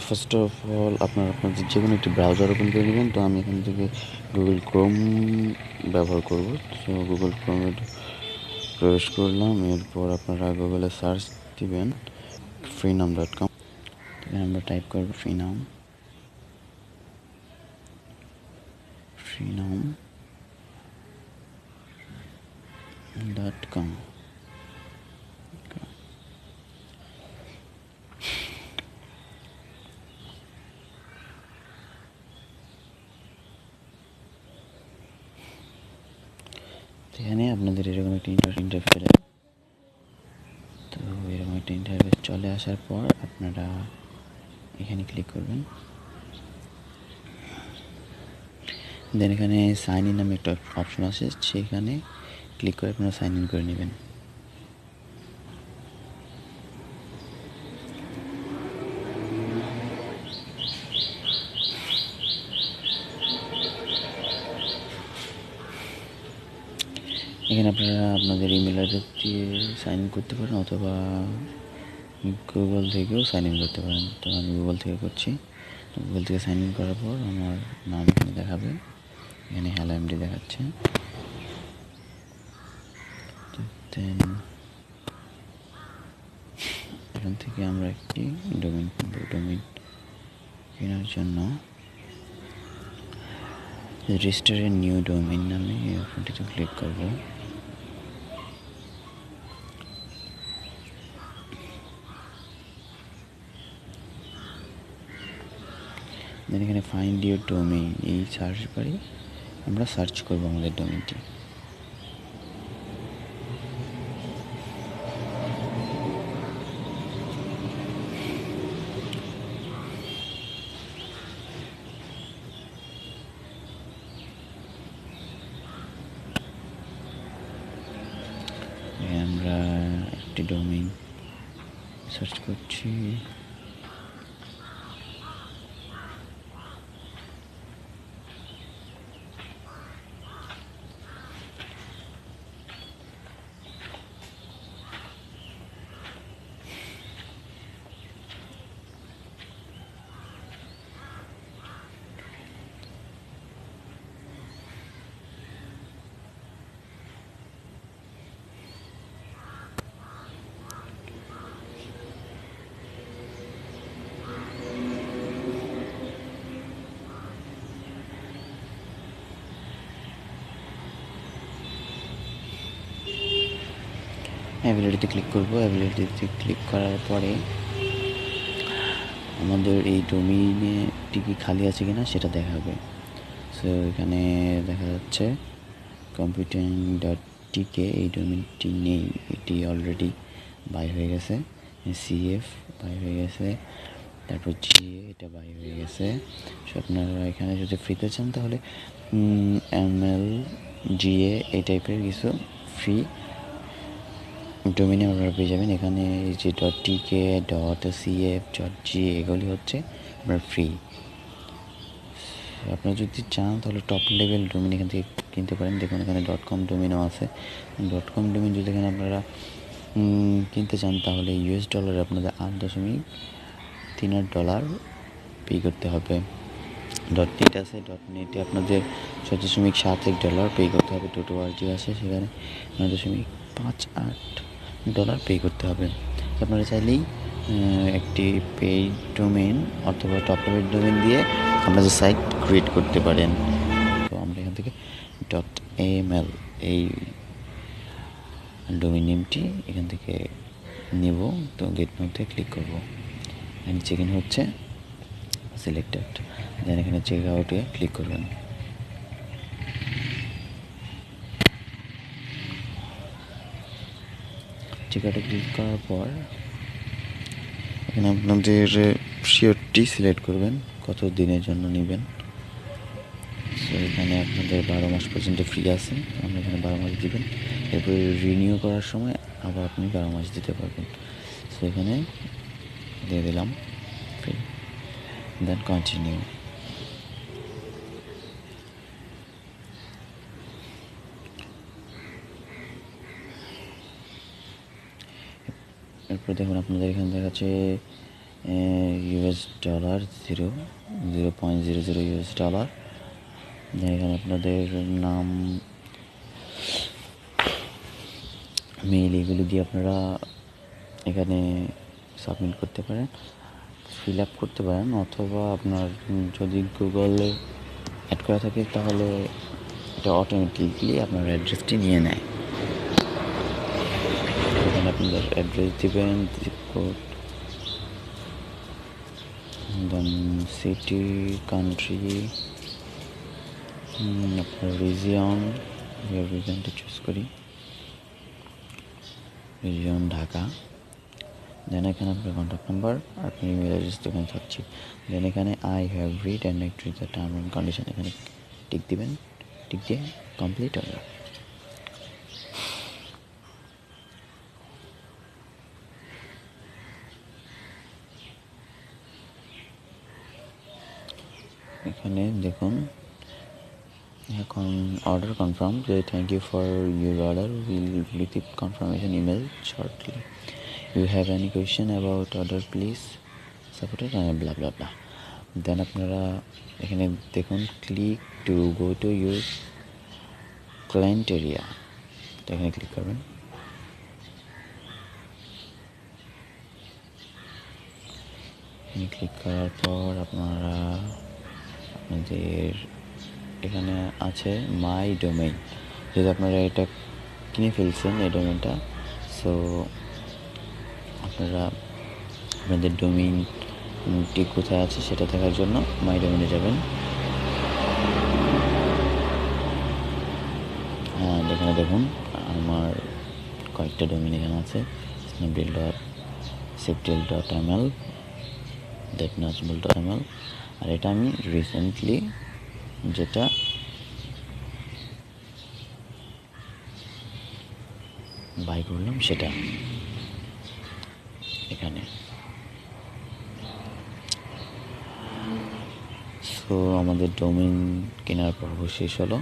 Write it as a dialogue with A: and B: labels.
A: First of all আপনাদের যে কোনো একটি ব্রাউজার ওপেন করে নেবেন। তো আমি এখান থেকে গুগল ক্রোম ব্যবহার করব। তো গুগল ক্রোমে প্রবেশ করলাম। এরপর আপনারা গুগলে সার্চ দিবেন FreeNome.com। এখানে আমরা টাইপ করব FreeNome.com। এখানে আপনাদের এরকম একটা ইন্টারফেস, তো এরকম একটা ইন্টারফেস চলে আসার পর আপনারা এখানে ক্লিক করবেন। দেন এখানে সাইন ইন নামে একটা অপশন আছে, সেখানে ক্লিক করে আপনারা সাইন ইন করে নেবেন। এখানে আপনারা আপনাদের ইমেল অ্যাড্রেস দিয়ে সাইন ইন করতে পারেন, অথবা গুগল থেকেও সাইন ইন করতে পারেন। তো আমি গুগল থেকে করছি। গুগল থেকে সাইন ইন করার পর আমার নাম এখানে দেখাবে, এখানে হ্যালো এমডি দেখাচ্ছে। দেন এখান থেকে আমরা একটি ডোমেইন কেনার জন্য রেজিস্টার এ নিউ ডোমেইন নামে এই অপশনটিতে ক্লিক করব। দেন এখানে ফাইন্ড ইউর ডোমেইন, এই সার্চ বারে আমরা সার্চ করব আমাদের ডোমেইনটি। আমরা একটি ডোমেইন সার্চ করছি। অ্যাভেলেবলিতে ক্লিক করব। অ্যাভেলেবলিতে ক্লিক করার পরে আমাদের এই ডোমেইনটি কি খালি আছে কিনা সেটা দেখাবে। সো এখানে দেখা যাচ্ছে computing.tk, এই ডোমেইনটি নেই, এটি অলরেডি বাই হয়ে গেছে। CF বাই হয়ে গেছে, তারপর GA এটা বাই হয়ে গেছে। সো আপনারা এখানে যদি ফ্রিতে চান তাহলে ML GA এই টাইপের কিছু ফ্রি ডোমেইন আপনারা পেয়ে যাবেন। এখানে এই যে .tk, .cf, .ga এগুলি হচ্ছে আপনার ফ্রি। আপনারা যদি চান তাহলে টপ লেভেল ডোমেইন এখান থেকে কিনতে পারেন। দেখুন এখানে .com ডোমেইনও আছে। .com ডোমেইন যদি এখানে আপনারা কিনতে চান তাহলে $, আপনাদের $8.38 পে করতে হবে। .net আছে, .net আপনাদের $6.71 পে করতে হবে। .org আছে, সেখানে $9.58 পে করতে হবে। আপনারা চাইলেই একটি পেইড ডোমেইন অথবা টপ লেভেল ডোমেইন দিয়ে আপনাদের সাইট ক্রিয়েট করতে পারেন। তো আমরা এখান থেকে .aml এই ডোমেইন নেমটি এখান থেকে নেব। তো গেট মধ্যে ক্লিক করব। এখানে চেক ইন হচ্ছে, সিলেক্টেড। দেন এখানে চেক আউটে ক্লিক করবেন। চেক আউটে ক্লিক করার পর এখানে আপনাদের শিওরটি সিলেক্ট করবেন, কত দিনের জন্য নেবেন। সো এখানে আপনাদের 12 মাস পর্যন্ত ফ্রি আছে, আপনি এখানে 12 মাস দিবেন। এরপরে রিনিউ করার সময় আবার আপনি 12 মাস দিতে পারবেন। সো এখানে দিয়ে দিলাম ফ্রি, দেন কন্টিনিউ। এরপর দেখুন আপনাদের এখানে দেখাচ্ছে $0, 0.00 $, দেন এখানে আপনাদের নাম, মেইল, এগুলো দিয়ে আপনারা এখানে সাবমিট করতে পারেন, ফিল আপ করতে পারেন, অথবা আপনার যদি গুগলে অ্যাড করা থাকে তাহলে এটা অটোমেটিকলি আপনার অ্যাড্রেসটি নিয়ে নেয়। এখানে আপনাদের অ্যাড্রেস দিবেন, zip code, then city, country, আপনার রিজিয়ন, রিজিয়নটা চুজ করি, রিজিয়ন ঢাকা। দেন এখানে আপনার কন্ট্যাক্ট নাম্বার, আপনার ইমেল অ্যাড্রেস তো এখানে থাকছে। দেন এখানে I have read and agree the term and condition, এখানে টিক দিবেন, টিক দিয়ে কমপ্লিট হলো। এখানে দেখুন এখন অর্ডার কনফার্ম, যে thank you for your order, will receive confirmation email shortly, you have any question about order please supported ব্লা ব্লা ব্লা। দেন আপনারা এখানে দেখুন click to go to your client area, তো এখানে ক্লিক করবেন। ক্লিক করার পর আপনারা আপনাদের এখানে আছে মাই ডোমেইন, যেহেতু আপনারা এটা কিনে ফেলছেন এই ডোমেইনটা, সো আপনারা আপনাদের ডোমেইনটি কোথায় আছে সেটা দেখার জন্য মাই ডোমেইনে যাবেন। এখানে দেখুন আমার কয়েকটা ডোমেইন এখানে আছে, snapdeal.safdeal.ml, thatnazmul.ml, আর এটা আমি রিসেন্টলি যেটা বাই করলাম সেটা এখানে। সো আমাদের ডোমেইন কেনার পর্ব শেষ হলো।